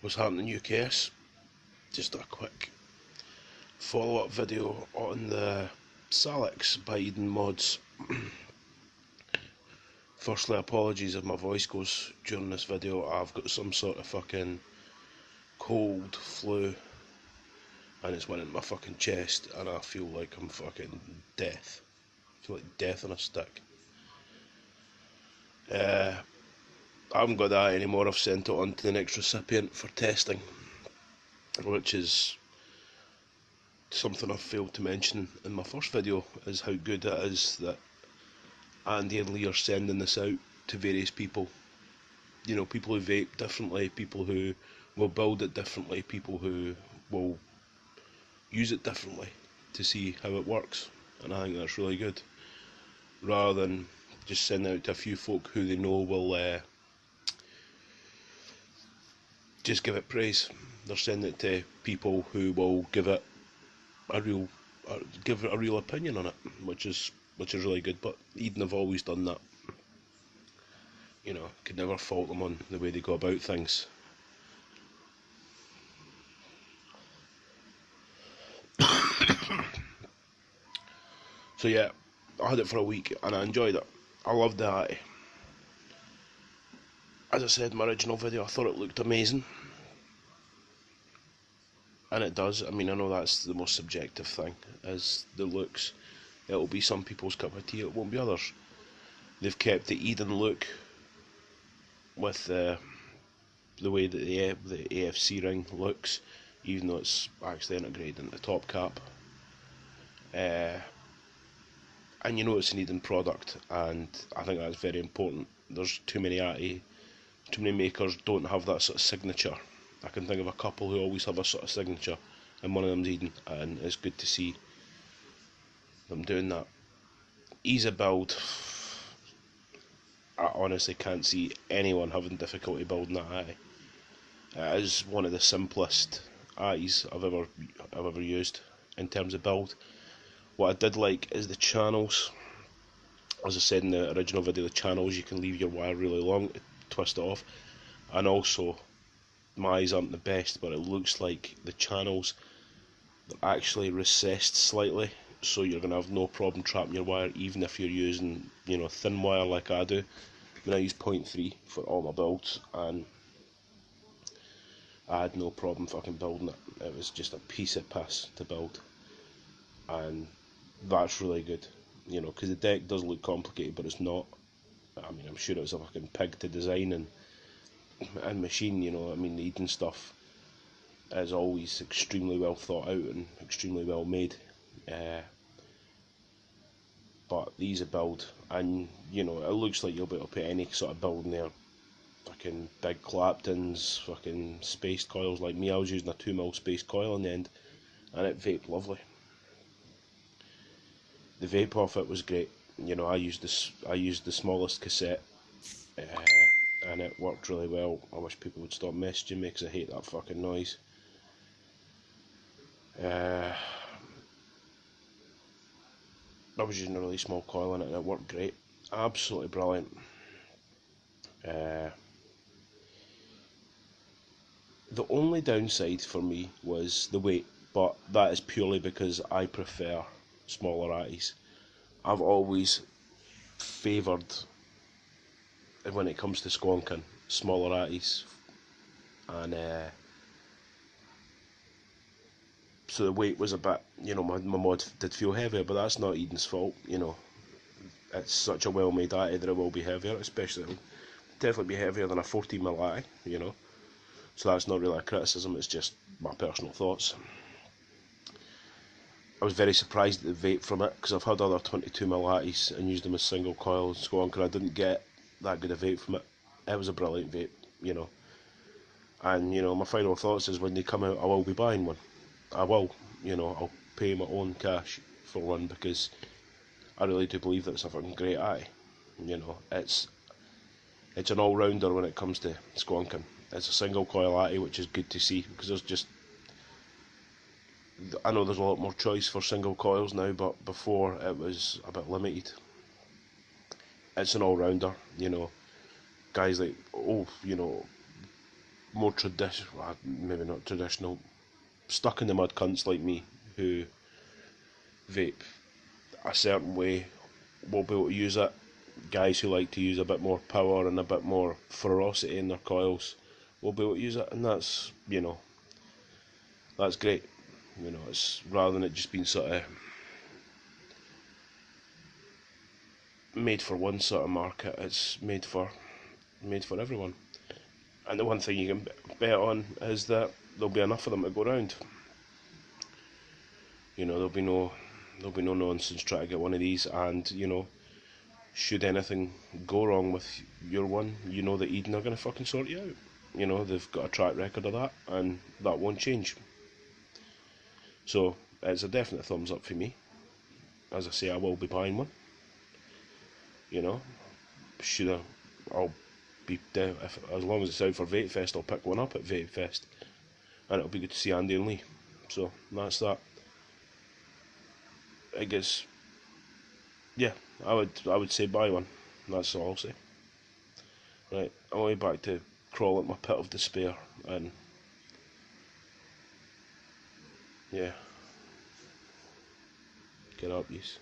What's happening, UKS? Just a quick follow-up video on the Salix by Eden mods. Firstly, apologies if my voice goes during this video. I've got some sort of fucking cold, flu, and it's went into my fucking chest, and I feel like I'm fucking death. I feel like death on a stick. I haven't got that anymore. I've sent it on to the next recipient for testing, which is something I failed to mention in my first video, is how good it is that Andy and Lee are sending this out to various people. You know, people who vape differently, people who will build it differently, people who will use it differently to see how it works, and I think that's really good. Rather than just sending it out to a few folk who they know will just give it praise, they're sending it to people who will give it a real opinion on it, which is really good. But Eden have always done that. You know, could never fault them on the way they go about things. So yeah, I had it for a week and I enjoyed it. I loved that. As I said in my original video, I thought it looked amazing. And it does. I mean, I know that's the most subjective thing, is the looks. It'll be some people's cup of tea, it won't be others. They've kept the Eden look with the way that the AFC ring looks, even though it's actually integrated into the top cap. And you know it's an Eden product, and I think that's very important. There's too many makers don't have that sort of signature. I can think of a couple who always have a sort of signature, and one of them's Eden, and it's good to see them doing that. Ease of build, I honestly can't see anyone having difficulty building that eye. It is one of the simplest eyes I've ever used in terms of build. What I did like is the channels. As I said in the original video, the channels, you can leave your wire really long to twist it off, and also my eyes aren't the best, but it looks like the channels are actually recessed slightly, so you're going to have no problem trapping your wire, even if you're using, you know, thin wire like I do. I mean, I use 0.3 for all my builds, and I had no problem fucking building it. It was just a piece of piss to build, and that's really good, you know, because the deck does look complicated, but it's not. I mean, I'm sure it was a fucking pig to design and machine, you know. I mean, the Eden stuff is always extremely well thought out and extremely well made. But these are build, and you know, it looks like you'll be able to put any sort of build in there. Fucking big Claptons, fucking spaced coils like me. I was using a 2mm spaced coil on the end, and it vaped lovely. The vape off it was great. You know, I used the smallest cassette, and it worked really well. I wish people would stop messaging me because I hate that fucking noise. I was using a really small coil in it, and it worked great. Absolutely brilliant. The only downside for me was the weight, but that is purely because I prefer smaller eyes. I've always favoured, when it comes to squonking, smaller eyes, and so the weight was a bit, you know, my mod did feel heavier, but that's not Eden's fault, you know. It's such a well made eye that it will be heavier, especially, it'll definitely be heavier than a 14mm eye, you know. So that's not really a criticism, it's just my personal thoughts. I was very surprised at the vape from it, because I've had other 22mm eyes and used them as single coil squonk, and I didn't get that good a vape from it. It was a brilliant vape, you know. And, you know, my final thoughts is when they come out, I will be buying one. I will, you know, I'll pay my own cash for one, because I really do believe that it's a fucking great eye. You know, it's an all-rounder when it comes to squonking. It's a single coil eye, which is good to see, because I know there's a lot more choice for single coils now, but before it was a bit limited. It's an all-rounder, you know. Guys like, you know, more traditional, well, maybe not traditional, stuck in the mud cunts like me who vape a certain way will be able to use it. Guys who like to use a bit more power and a bit more ferocity in their coils will be able to use it, and that's, you know, that's great. You know, it's rather than it just being sort of made for one sort of market, it's made for everyone. And the one thing you can bet on is that there'll be enough of them to go around. You know, there'll be no nonsense trying to get one of these, and you know, should anything go wrong with your one, you know that Eden are going to fucking sort you out. You know, they've got a track record of that, and that won't change. So it's a definite thumbs up for me. As I say, I will be buying one. You know, should I'll be if, as long as it's out for Vape Fest, I'll pick one up at Vape Fest, and it'll be good to see Andy and Lee. So that's that. I guess, yeah, I would say buy one. That's all I'll say. Right, I'm going back to crawl at my pit of despair, and yeah, get up, yes.